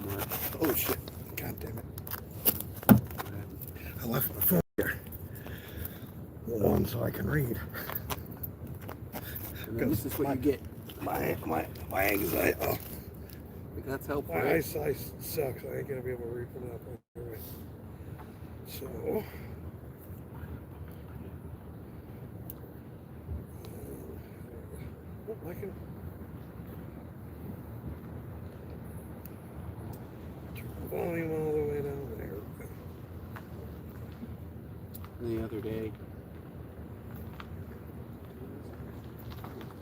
Mark. Oh shit. God damn it. I left my phone here. One so I can read. And then this is what you get. My anxiety. Oh, That's helpful. my Right? eyesight sucks. I ain't gonna be able to read from that point. Anyway. So. I can turn the volume all the way down there. The other day,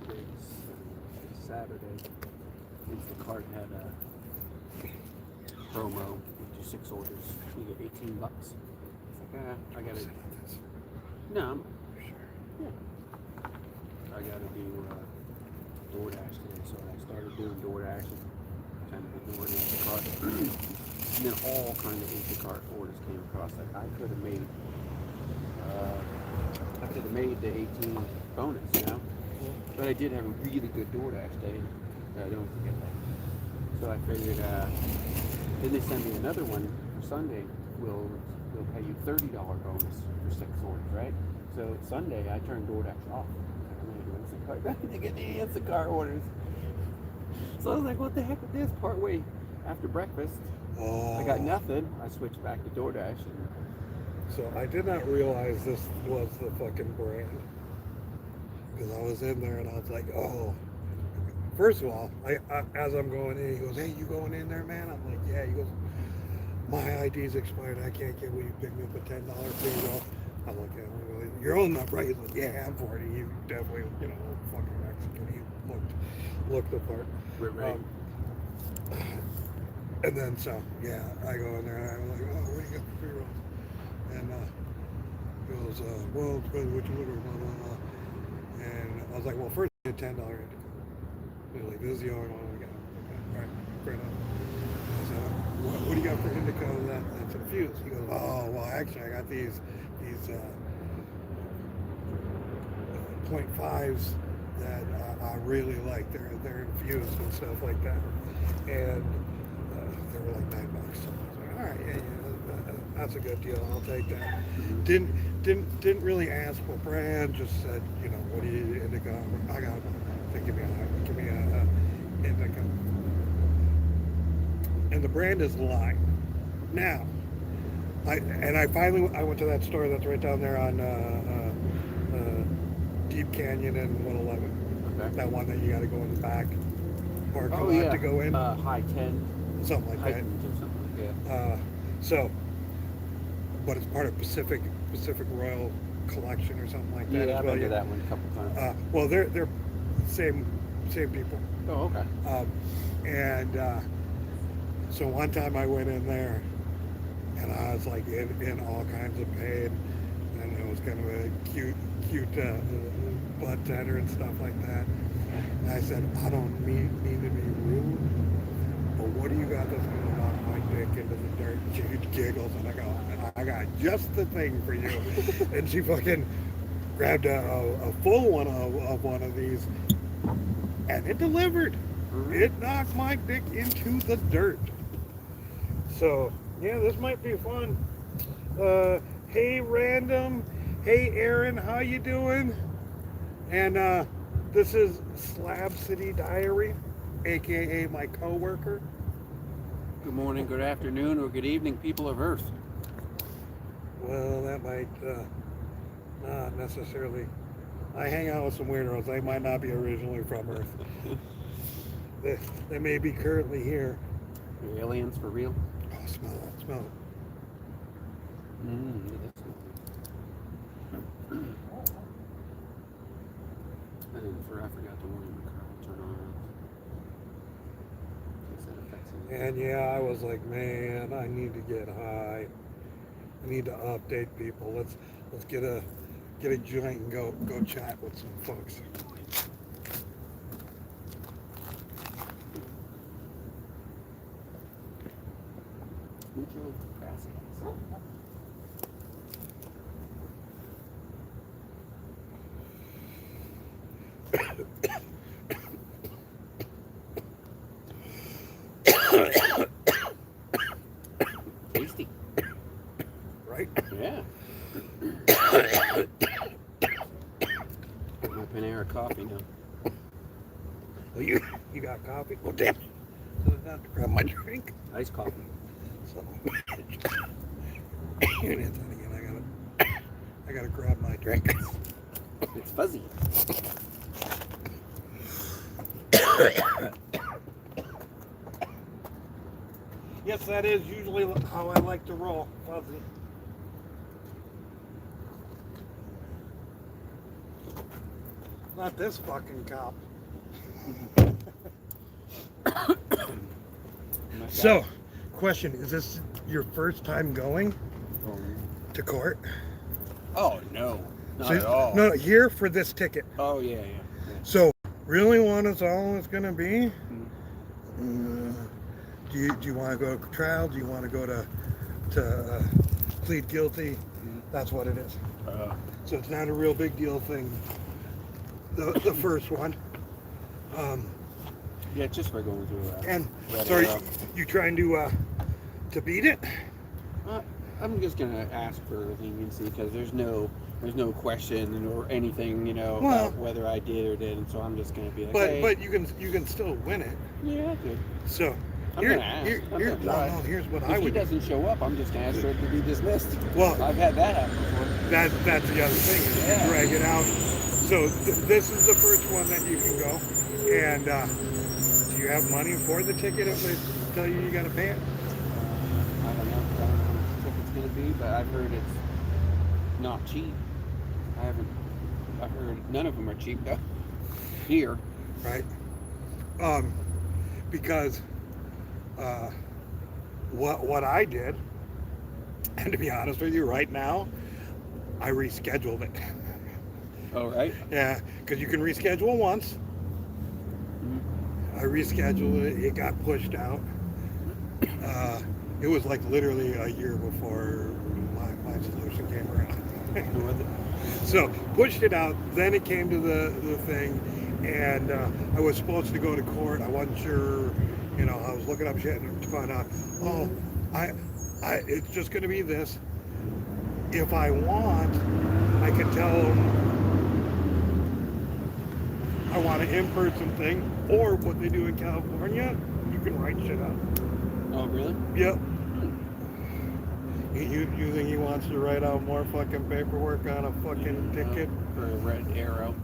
today's Saturday, Instacart had a promo. You do 6 orders, you get $18. It's like, I gotta. No, I'm Sure. yeah. I gotta do DoorDash today, so I started doing DoorDash and kind of ignored Instacart. And then all kind of Instacart orders came across. Like I could have made the 18 bonus, you know. But I did have a really good DoorDash day. Don't forget that. So I figured, then they sent me another one for Sunday. We'll pay you $30 bonus for 6 orders, right? So Sunday I turned DoorDash off. I'm gonna do Instacart. I need to get the Instacart orders. So I was like, what the heck with this? Partway after breakfast, Oh. I got nothing. I switched back to DoorDash. And So I did not realize this was the fucking brand. Because I was in there and I was like, oh. First of all, I as I'm going in, he goes, hey, you going in there, man? I'm like, yeah. He goes, my ID's expired. I can't get, will you pick me up a $10 fee? I'm like, yeah, you're old enough, right? He's like, yeah, I'm 40. You definitely, fucking Mexican. He looked the part. right. And then so, yeah, I go in there and I'm like, oh, what do you got for pre-rolls? And he goes, well, it's better what you look at, blah, blah, blah. And I was like, well, first, I get $10 indica. He's like, this is the only one we got. Okay, all right, fair enough. I said, what do you got for indica that's infused? He goes, oh, well, actually, I got these 0.5s that I really like. They're infused and stuff like that. And they were like $9. So I was like, all right, yeah, that's a good deal. I'll take that. Didn't really ask what brand. Just said, what do you indica? I got it. Give me a indica. And the brand is Lime. Now, I went to that store that's right down there on Deep Canyon and 111. Okay. That one that you got to go in the back parking lot to go in. High 10. Something like that. Or something like that. But it's part of Pacific Royal Collection or something like that. Yeah, I've been to that one a couple times. Well, they're same people. Oh, okay. So one time I went in there, and I was like in all kinds of pain, and it was kind of a cute butt tender and stuff like that. And I said, I don't mean to be rude, but what do you got that's going to knock my dick into the dirt? She giggles, and I go, I got just the thing for you. And she fucking grabbed a full one of one of these, and it delivered. It knocked my dick into the dirt. So, yeah, this might be fun. Hey, Random. Hey, Aaron, how you doing? And this is Slab City Diary, a.k.a. my co-worker. Good morning, good afternoon, or good evening, people of Earth. Well, that might not necessarily. I hang out with some weirdos. They might not be originally from Earth. They may be currently here. You're aliens for real? Oh, smell it. Smell it. I forgot to warn my car will turn on. And yeah, I was like, man, I need to get high. I need to update people. Let's get a joint and go chat with some folks. I have to grab my drink. Iced coffee. So, here it is, again. I gotta grab my drink. It's fuzzy. Yes, that is usually how I like to roll, fuzzy. Not this fucking cop. So, question, is this your first time going to court? Oh, no. Not at all. No, here for this ticket. Oh, yeah. So, really what it's all is going to be? Mm-hmm. Do you want to go to trial? Do you want to go to plead guilty? Mm-hmm. That's what it is. So it's not a real big deal thing. The first one. Yeah, just for going through. And so you trying to beat it? I'm just gonna ask for leniency because there's no question or anything, about whether I did or didn't. So I'm just gonna be like, but you can still win it. Yeah, good. So I'm gonna ask. Here's what if I would. If he doesn't show up, I'm just gonna ask for it to be dismissed. Well, I've had that happen before. That's the other thing. Is you drag it out. So this is the first one that you can go. And do you have money for the ticket if they tell you got to pay it? I don't know how much the ticket's gonna be, but I've heard it's not cheap. I've heard none of them are cheap though. Here. Right. Because what I did, and to be honest with you, right now, I rescheduled it. Oh, right? Yeah, because you can reschedule once. I rescheduled it. It got pushed out. It was like literally a year before my solution came around. So pushed it out. Then it came to the thing, and I was supposed to go to court. I wasn't sure. I was looking up shit and to find out. Oh, it's just going to be this. If I want, I can tell them I want an in-person thing, or what they do in California, you can write shit out. Oh, really? Yep. You think he wants to write out more fucking paperwork on a fucking ticket? For a red arrow.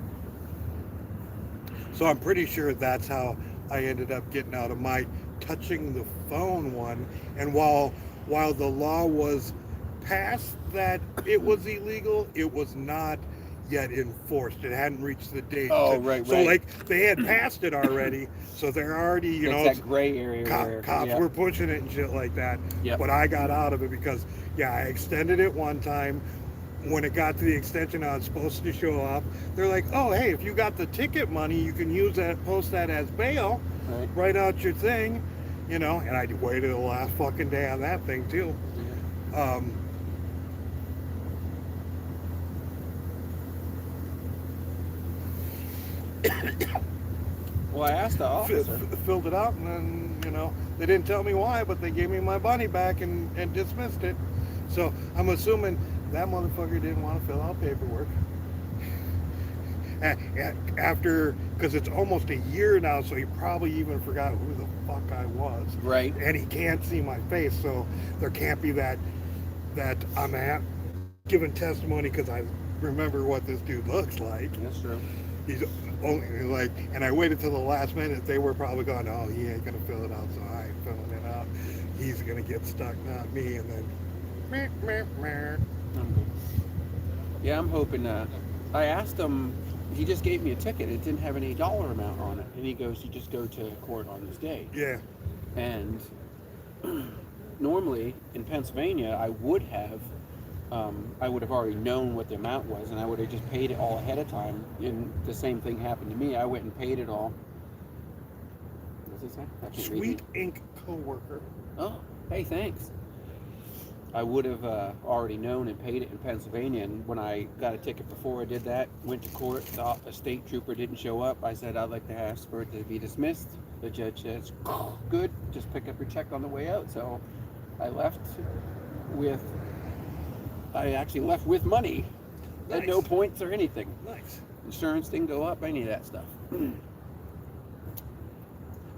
So I'm pretty sure that's how I ended up getting out of my touching the phone one. And while the law was passed that it was illegal, it was not yet enforced. It hadn't reached the date. Right. So like they had passed it already, so they're already, It's that gray area cops were pushing it and shit like that. Yep. But I got out of it because I extended it one time. When it got to the extension I was supposed to show up, they're like, oh hey, if you got the ticket money, you can use that, post that as bail, write out your thing, and I waited the last fucking day on that thing too. Yeah. Well, I asked the officer. Filled it out, and then, they didn't tell me why, but they gave me my money back and dismissed it. So I'm assuming that motherfucker didn't want to fill out paperwork. After, because it's almost a year now, so he probably even forgot who the fuck I was. Right. And he can't see my face, so there can't be that I'm giving testimony because I remember what this dude looks like. That's true. He's only like, and I waited till the last minute. They were probably going, oh, he ain't gonna fill it out, so I ain't filling it out. He's gonna get stuck, not me. And then, yeah, I'm hoping. I asked him. He just gave me a ticket. It didn't have any dollar amount on it, and he goes, "You just go to court on this day." Yeah. And normally in Pennsylvania, I would have already known what the amount was, and I would have just paid it all ahead of time. And the same thing happened to me. I went and paid it all. What's it say? I can't read Sweet it. Ink coworker. Oh, hey, thanks. I would have already known and paid it in Pennsylvania, and when I got a ticket before I did that, went to court, the state trooper didn't show up. I said, I'd like to ask for it to be dismissed. The judge says, good, just pick up your check on the way out. So I actually left with money. Nice. At no points or anything. Nice. Insurance didn't go up, any of that stuff.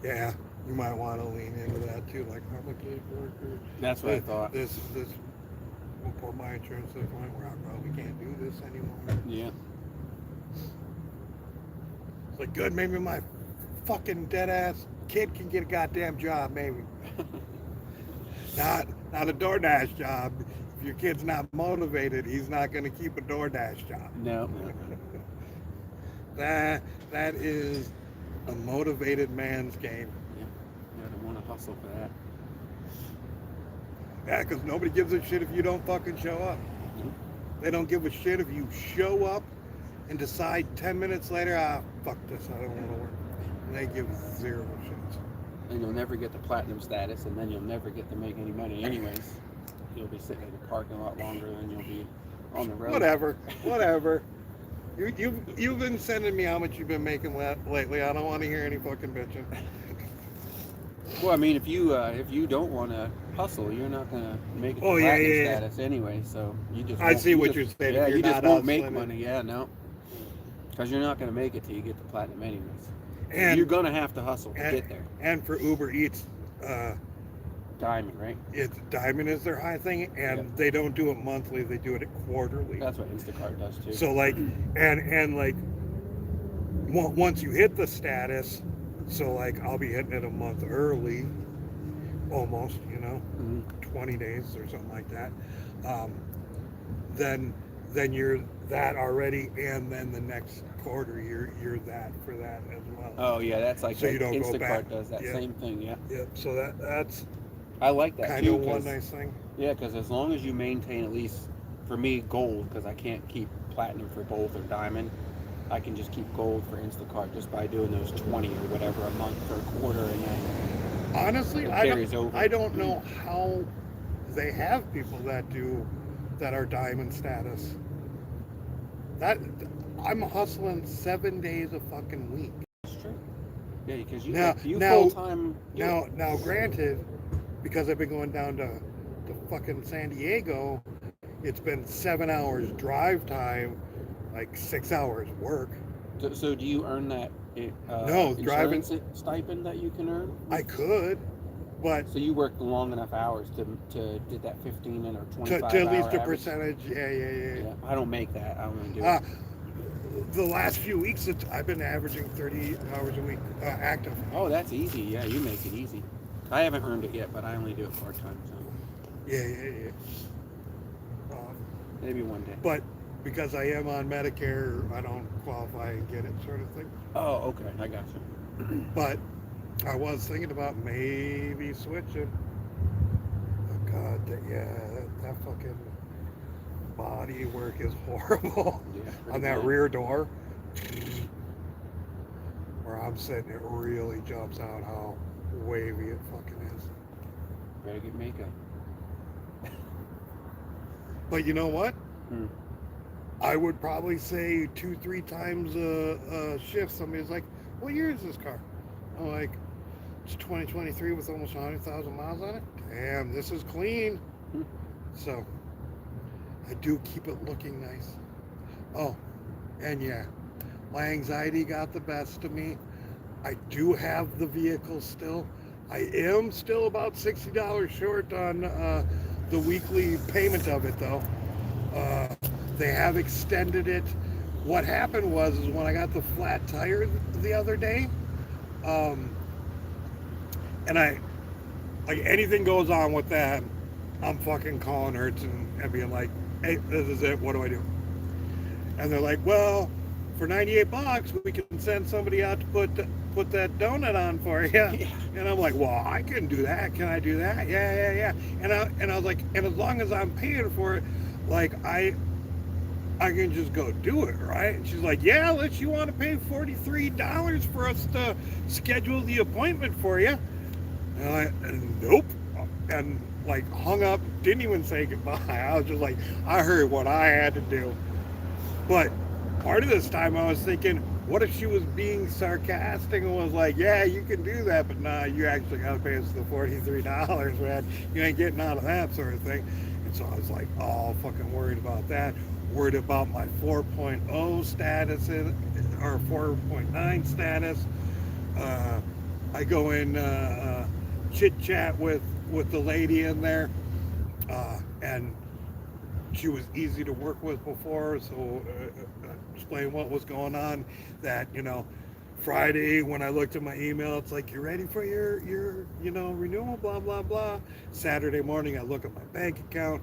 Yeah. you might want to lean into that too. Like, how much is worker? That's what I thought. This will put my insurance to the point where I probably can't do this anymore. Yeah. It's like, good, maybe my fucking dead ass kid can get a goddamn job, maybe. Not a DoorDash job. If your kid's not motivated, he's not going to keep a DoorDash job. No. That is a motivated man's game. Yeah. I don't want to hustle for that. Yeah, because nobody gives a shit if you don't fucking show up. Mm-hmm. They don't give a shit if you show up and decide 10 minutes later, fuck this, I don't want to work. And they give zero shits. And you'll never get the platinum status, and then you'll never get to make any money anyways. You'll be sitting in the parking lot longer than you'll be on the road. Whatever. You've been sending me how much you've been making lately. I don't want to hear any fucking bitching. Well, I mean, if you don't want to hustle, you're not gonna make it to platinum status anyway. So you just I see what you're saying. Yeah, you just won't make hustling. money. Yeah, no, because you're not gonna make it till you get to platinum anyways. And you're gonna have to hustle to get there. And for Uber Eats, Diamond, right? It's Diamond is their high thing, and they don't do it monthly; they do it quarterly. That's what Instacart does too. So like, and like, once you hit the status, so like I'll be hitting it a month early, almost, 20 days or something like that. Then you're that already, and then the next quarter you're that for that as well. Oh yeah, that's like so you don't Instacart go back. does that same thing. Yeah. Yeah. So that's. I like that kind too. of one nice thing. Yeah, because as long as you maintain at least, for me, gold, because I can't keep platinum for both or diamond, I can just keep gold for Instacart just by doing those 20 or whatever a month for a quarter, and then honestly, I don't know how they have people that are diamond status. That I'm hustling 7 days a fucking week. That's true. Yeah, because you now full time. Now, granted, because I've been going down to fucking San Diego, it's been 7 hours drive time, like 6 hours work. So do you earn that no driving stipend that you can earn? I could, but so you worked long enough hours to did that 15 or 25 to at least hour a average? percentage. Yeah. I don't make that. I only do it. The last few weeks, I've been averaging 30 hours a week active. Oh, that's easy. Yeah, you make it easy. I haven't earned it yet, but I only do it part-time. So. Yeah. Maybe one day. But because I am on Medicare, I don't qualify and get it, sort of thing. Oh, okay. I got you. But I was thinking about maybe switching. Oh, God, that fucking body work is horrible. Yeah, on that rear door. Where I'm sitting, it really jumps out how wavy it fucking is. Better get makeup. But you know what? Hmm. I would probably say 2-3 times a shift. Somebody's like, "What year is this car?" I'm like, "It's 2023 with almost 100,000 miles on it." Damn, this is clean. Hmm. So I do keep it looking nice. Oh, and yeah, my anxiety got the best of me. I do have the vehicle still. I am still about $60 short on the weekly payment of it, though. They have extended it. What happened was when I got the flat tire the other day, and like anything goes on with that, I'm fucking calling Hertz and being like, "Hey, this is it. What do I do?" And they're like, "Well, for $98, we can send somebody out to put that donut on for you." Yeah. And I'm like, "Well, I can do that. Can I do that?" Yeah. And I was like, "And as long as I'm paying for it, like I can just go do it, right?" And she's like, "Yeah, unless you want to pay $43 for us to schedule the appointment for you." And I'm like, "Nope." And like hung up, didn't even say goodbye. I was just like, I heard what I had to do. But part of this time I was thinking, what if she was being sarcastic and was like, "Yeah, you can do that, but nah, you actually gotta pay us the $43, man. You ain't getting out of that," sort of thing. And so I was like, oh, fucking worried about that. Worried about my 4.0 status or 4.9 status. I go in chit chat with the lady in there, and she was easy to work with before, so explain what was going on. That Friday when I looked at my email, it's like, you're ready for your renewal, blah blah blah. Saturday morning, I look at my bank account.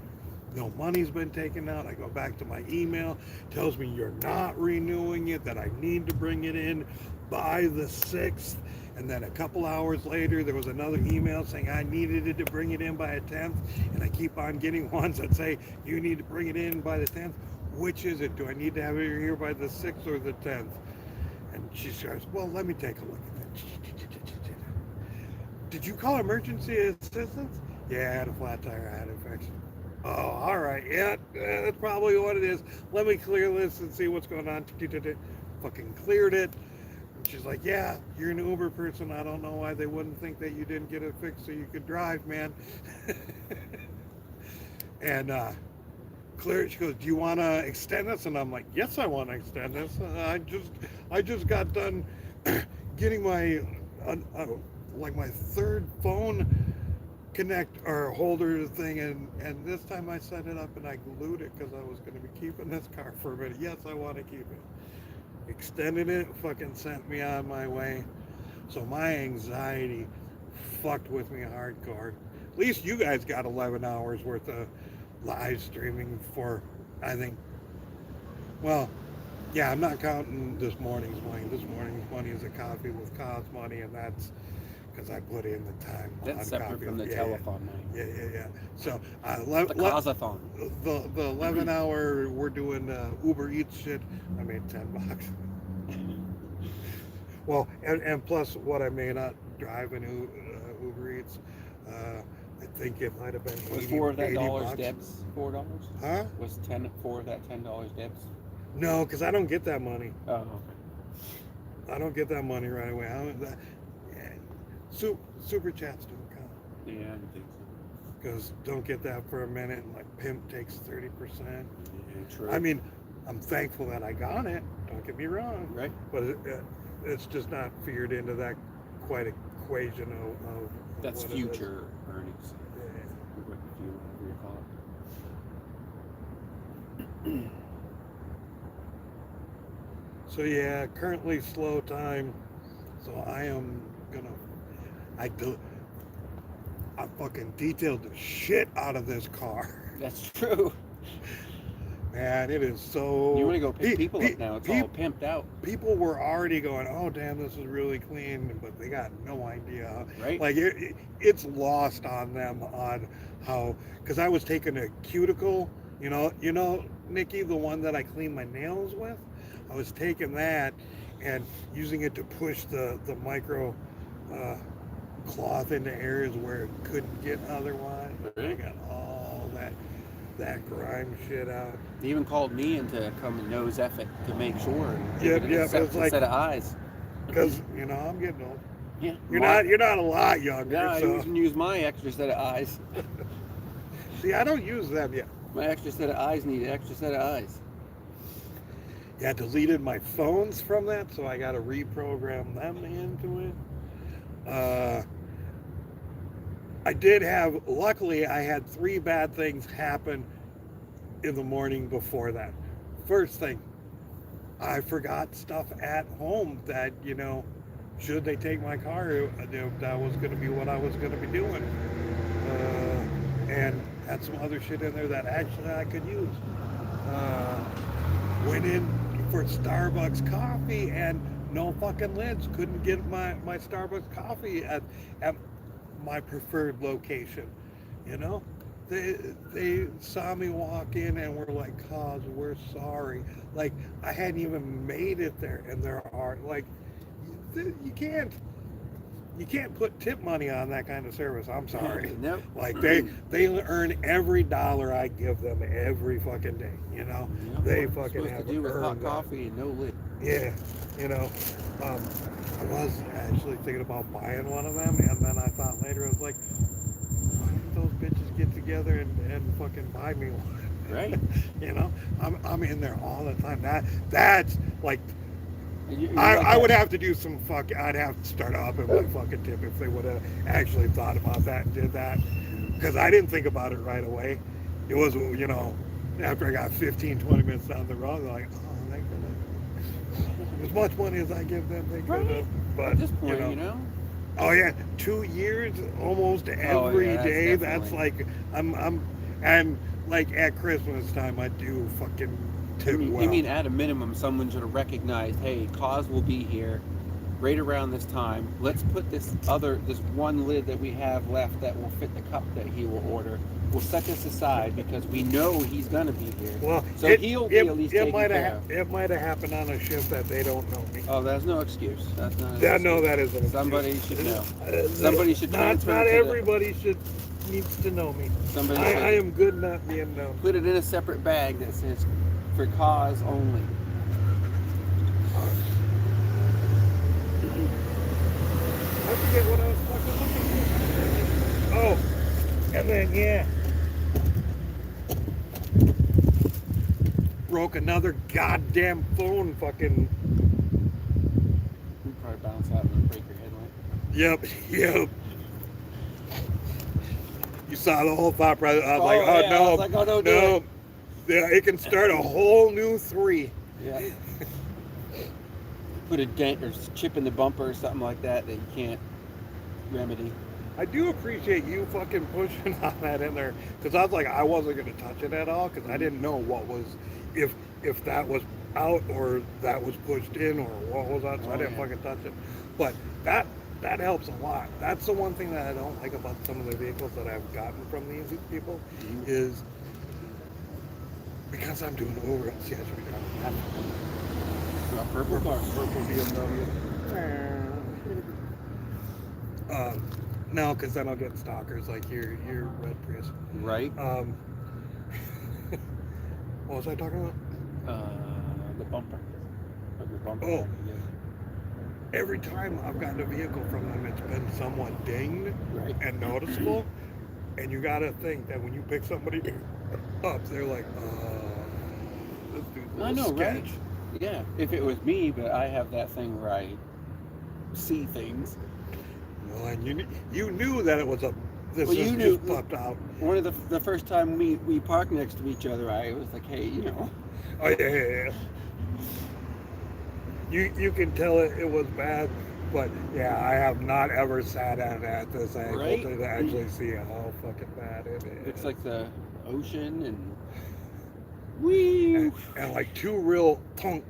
No money's been taken out. I go back to my email, tells me you're not renewing it, that I need to bring it in by the 6th. And then a couple hours later, there was another email saying I needed it to bring it in by the 10th. And I keep on getting ones that say, you need to bring it in by the 10th. Which is it? Do I need to have it here by the 6th or the 10th? And she says, well, let me take a look at that. Did you call emergency assistance? Yeah, I had a flat tire. I had an infection. Oh, all right. Yeah, that's probably what it is. Let me clear this and see what's going on. Fucking cleared it. And she's like, yeah, you're an Uber person. I don't know why they wouldn't think that you didn't get it fixed so you could drive, man. And clear. She goes, do you want to extend this? And I'm like, yes, I want to extend this. I just got done getting my my third phone connect or holder thing, and this time I set it up and I glued it because I was going to be keeping this car for a minute. Yes, I want to keep it. Extended it, fucking sent me on my way. So my anxiety fucked with me hardcore. At least you guys got 11 hours worth of live streaming for, I think, well, yeah, I'm not counting this morning's money. This morning's money is a coffee with Coz money, and that's because I put in the time. That's separate from the telephone money. Yeah. So the Cozathon. The 11 hour we're doing Uber Eats shit. I made $10. Well, and plus what I made not driving Uber Eats. I think it might have been 80, was $4 of that $80. Debs $4? Huh? Was $4 of that $10 Debs? No, because I don't get that money. Oh, okay. I don't get that money right away. Super chats don't count. Yeah, I don't think so. Because don't get that for a minute, and like Pimp takes 30%. Yeah, true. I mean, I'm thankful that I got it. Don't get me wrong. Right. But it's just not figured into that quite equation of that's what future earnings. Yeah. Whatever you call it. So yeah, currently slow time. So I am gonna. I fucking detailed the shit out of this car. That's true. Man, it is so. You want to go pick people up now? It's all pimped out. People were already going, "Oh, damn, this is really clean," but they got no idea. Right. Like it's lost on them on how. Because I was taking a cuticle, you know, Nikki, the one that I clean my nails with. I was taking that and using it to push the micro cloth into areas where it couldn't get otherwise. I got all that grime shit out. They even called me in to come and nose F it to make sure. Yeah, it's like a set of eyes. Because I'm getting old. Yeah. You're not a lot younger. Yeah, I so. can use my extra set of eyes. See, I don't use them yet. My extra set of eyes need an extra set of eyes. Yeah, I deleted my phones from that, so I got to reprogram them into it. Luckily, I had 3 bad things happen in the morning before that. First thing, I forgot stuff at home that, should they take my car, that was going to be what I was going to be doing. And had some other shit in there that actually I could use. Went in for Starbucks coffee and no fucking lids. Couldn't get my Starbucks coffee at my preferred location. They saw me walk in and were like, "Coz, we're sorry." Like I hadn't even made it there, and there are like you can't put tip money on that kind of service. I'm sorry. Nope. Like they earn every dollar I give them every fucking day. They fucking have to do with hot that. coffee and no lid. Yeah, I was actually thinking about buying one of them, and then I thought later, I was like, why don't those bitches get together and fucking buy me one? Right. I'm in there all the time. That's like I would have to do some I'd have to start up in my fucking tip if they would have actually thought about that and did that. Because I didn't think about it right away. It was, after I got 15, 20 minutes down the road, they're like, oh, they could have. As much money as I give them, they could have. But at this point, Oh yeah, 2 years almost every day. That's like and like at Christmas time, I do fucking tip well. You mean at a minimum, someone should have recognized, hey, Coz will be here right around this time. Let's put this one lid that we have left that will fit the cup that he will order. We'll set this aside because we know he's gonna be here. Well, so he'll be at least taken care of. It might have happened on a shift that they don't know me. Oh, that's no excuse. That's not. No, that isn't. Somebody should know. Somebody should. Not everybody needs to know me. Somebody. I am good not being known. Put it in a separate bag that says for Coz only. I forget what I was fucking looking for. Oh, and then broke another goddamn phone fucking. You probably bounce out and break your headlight. Yep. You saw the whole thought process. I was like, yeah. no, I was like, oh, don't do it. Yeah, it can start a whole new 3. Yeah. Put a dent or chip in the bumper or something like that you can't remedy. I do appreciate you fucking pushing on that in there, because I was like, I wasn't going to touch it at all, because I didn't know what was, if that was out or that was pushed in or what was out, so I didn't fucking touch it. But that helps a lot. That's the one thing that I don't like about some of the vehicles that I've gotten from these people is because I'm doing over. See, I should be driving that. Purple car. Purple BMW. No, because then I'll get stalkers like your red Prius. Right. What was I talking about? The bumper. Oh. Yeah. Every time I've gotten a vehicle from them, it's been somewhat dinged and noticeable. And you got to think that when you pick somebody up, they're like, this dude's a little sketch. Right? Yeah. If it was me, but I have that thing where I see things. Well, and you knew that it was just popped out. One of the first time we parked next to each other, I was like, hey, Oh yeah. You can tell it was bad, but yeah, I have not ever sat at this angle to actually see how fucking bad it is. It's like the ocean and and like 2 real tonk,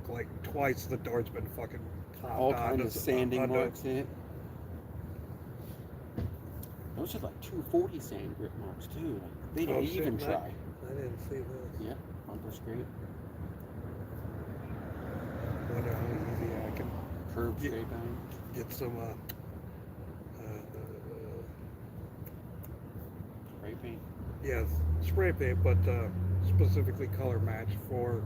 like twice the door's been fucking popped all kinds of sanding marks in it. Those are like 240 sand grip marks too. They didn't even try. I didn't see this. Yeah, bumper scrape. Wonder how easy I can curb scrape on. Get some spray paint. Yes, spray paint, but specifically color match for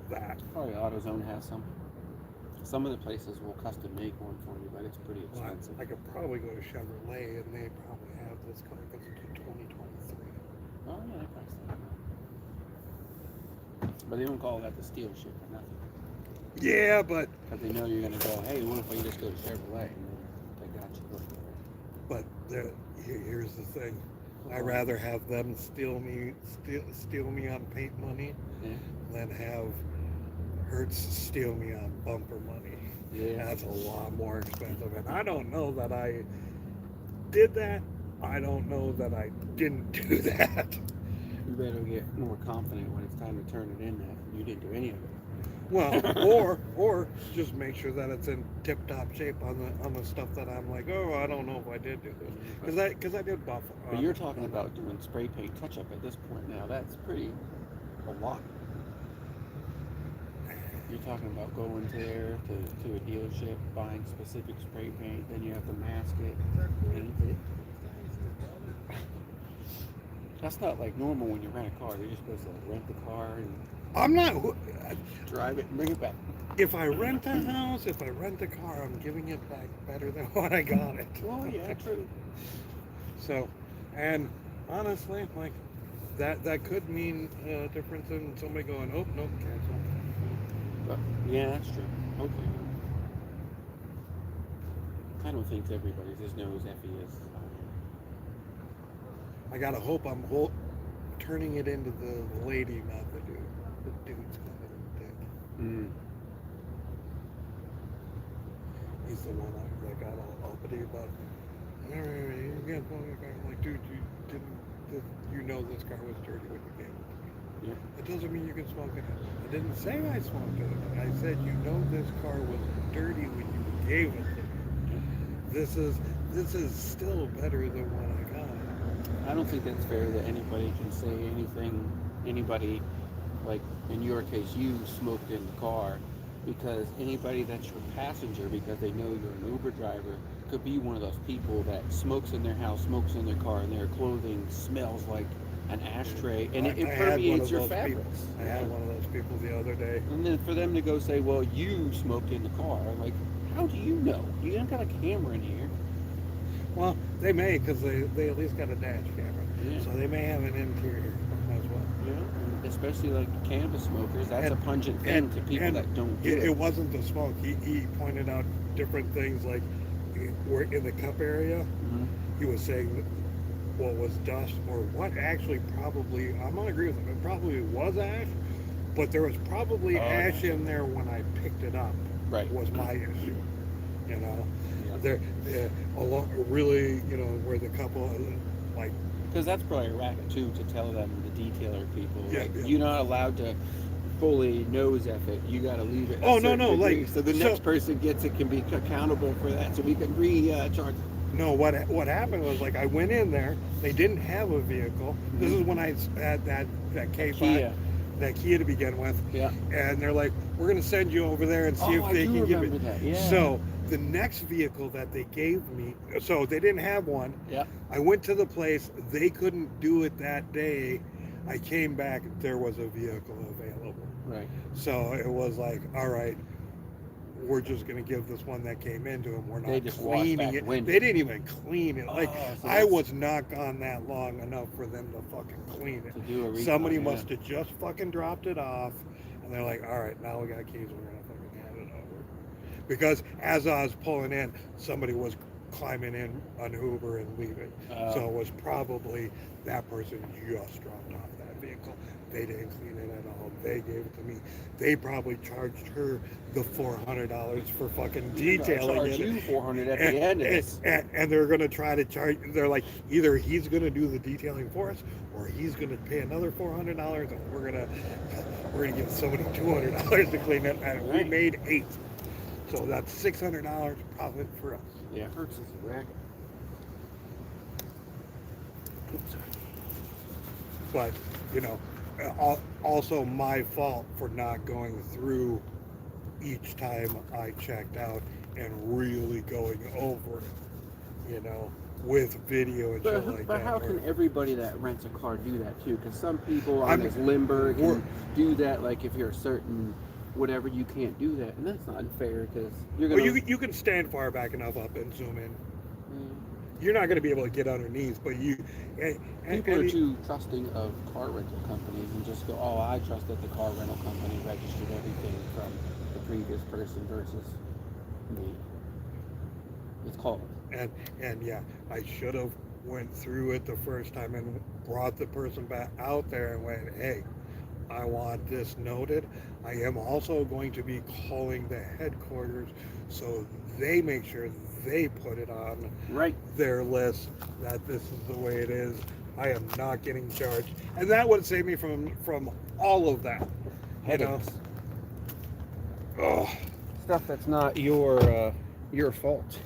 that. Probably AutoZone has some. Some of the places will custom make one for you, but it's pretty expensive. I could probably go to Chevrolet and they probably have this car because it's 2023. Oh yeah, they probably still have that. But they don't call that the steel ship or nothing. Yeah, but because they know you're gonna go, hey, what if I just go to Chevrolet? And they got you. But here's the thing: I'd rather have them steal me on paint money than have Hertz steal me on bumper money. Yeah, that's a lot more expensive, and I don't know that I did that. I don't know that I didn't do that. You better get more confident when it's time to turn it in that you didn't do any of it. Well, or just make sure that it's in tip-top shape on the stuff that I'm like, oh, I don't know if I did do this because I did buff. But you're talking about doing spray paint touch-up at this point now. That's a lot. You're talking about going there to a dealership, buying specific spray paint, then you have to mask it, paint it. That's not like normal when you rent a car. You're just supposed to rent the car and I'm not drive it and bring it back. If I rent a house, if I rent a car, I'm giving it back better than what I got it. Oh yeah, true. So, and honestly, like that could mean a difference in somebody going, oh no, cancel. But, yeah, that's true. Okay. I don't think everybody just knows FES. I gotta hope I'm turning it into the lady, not the dude. The dude's kind of a dick. Mm. He's the one that got all uppity about. You can't smoke in the car. I'm like, dude, you know this car was dirty when you gave it to me. Yeah. It doesn't mean you can smoke in it. I didn't say I smoked in it. I said you know this car was dirty when you gave it to me. This is still better than what I got. I don't think that's fair that anybody can say anything. Anybody, like in your case, you smoked in the car, because anybody that's your passenger, because they know you're an Uber driver, could be one of those people that smokes in their house, smokes in their car, and their clothing smells like an ashtray, and it permeates your fabrics. I had one of those people the other day. And then for them to go say, well, you smoked in the car, like, how do you know? You haven't got a camera in here. Well, they may, because they at least got a dash camera. Yeah. So they may have an interior as well. Yeah, and especially like cannabis smokers, that's a pungent thing to people that don't do it. It wasn't the smoke. He pointed out different things, like we're in the cup area. Mm-hmm. He was saying what was dust, or what actually probably, I'm going to agree with him, it probably was ash, but there was probably ash in there when I picked it up. Right. Was my issue, you know. Yeah. Really, you know, where the couple, like, because that's probably a racket too, to tell them, the detailer people, Yeah, like, yeah. you're not allowed to fully nose F it. You got to leave it. Oh, no, like, so the next person gets it, can be accountable for that, so we can recharge. No, what happened was, like, I went in there. They didn't have a vehicle. Mm-hmm. This is when I had that K5, that Kia to begin with. Yeah. And they're like, we're going to send you over there and see if they can give it. That. Yeah. So the next vehicle that they gave me, so they didn't have one. Yeah. I went to the place. They couldn't do it that day. I came back. There was a vehicle available. Right. So it was like, all right, we're just going to give this one that came into them. We're not cleaning it. They didn't even clean it. Like, so I was not gone that long enough for them to fucking clean it. Somebody must have just fucking dropped it off, and they're like, all right, now we got keys. We're going to fucking hand it over. Because as I was pulling in, somebody was climbing in an Uber and leaving. So it was probably that person just dropped off that vehicle. They didn't clean it at all. They gave it to me. They probably charged her the $400 for fucking detailing it. You $400 at the end of this. And they're going to try to charge. They're like, either he's going to do the detailing for us, or he's going to pay another $400, and we're going to give somebody $200 to clean it. And we made $8. So that's $600 profit for us. Yeah, Hertz is a racket. But, you know, also my fault for not going through each time I checked out and really going over it, you know, with video and shit like that. But how can everybody that rents a car do that too? Because some people on this limber can do that. Like, if you're a certain whatever, you can't do that, and that's not fair, because you're gonna. Well, you can stand far back enough up and zoom in. You're not going to be able to get underneath, but you. People are too trusting of car rental companies and just go, oh, I trust that the car rental company registered everything from the previous person versus me. It's called. And yeah, I should have went through it the first time and brought the person back out there and went, hey, I want this noted. I am also going to be calling the headquarters so they make sure they put it on their list that this is the way it is. I am not getting charged, and that would save me from all of that. Headaches. Stuff that's not your fault.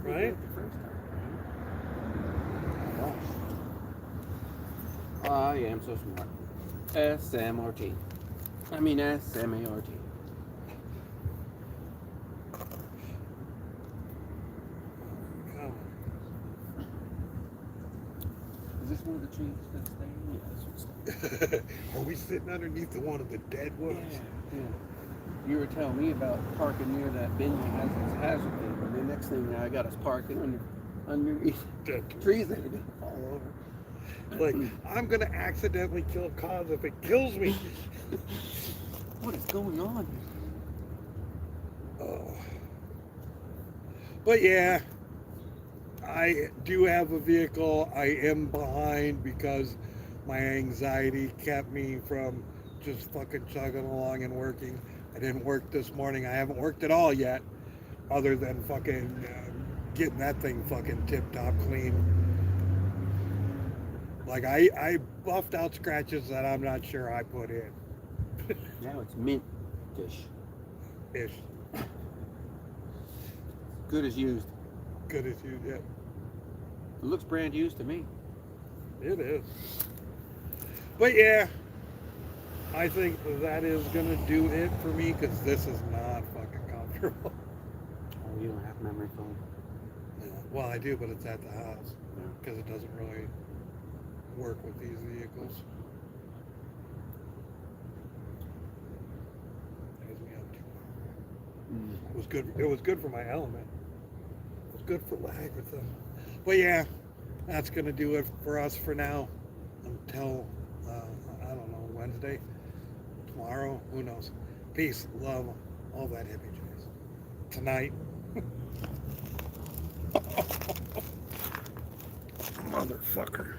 Right? I am so smart. SMRT. I mean SMART. Is this one of the trees that's staying? Yeah, this one's staying. Are we sitting underneath the one of the dead ones? Yeah. You were telling me about parking near that bin that has this hazard thing, and the next thing now I got us parking underneath Dead trees that are going to fall over. Like, I'm gonna accidentally kill Cause if it kills me. What is going on? Oh. But yeah, I do have a vehicle. I am behind because my anxiety kept me from just fucking chugging along and working. I didn't work this morning. I haven't worked at all yet, other than fucking getting that thing fucking tip-top clean. Like, I buffed out scratches that I'm not sure I put in. Now it's mint-ish. Ish. Good as used. Good as you did. It looks brand used to me. It is. But yeah, I think that is gonna do it for me because this is not fucking comfortable. Oh, you don't have memory foam. Yeah. Well, I do, but it's at the house Yeah. because it doesn't really work with these vehicles. Ties me up too far. It was good. It was good for my element. It was good for lag with them. But yeah, that's gonna do it for us for now until I don't know, Wednesday, tomorrow, who knows. Peace, love, all that hippie jazz. Tonight. Motherfucker.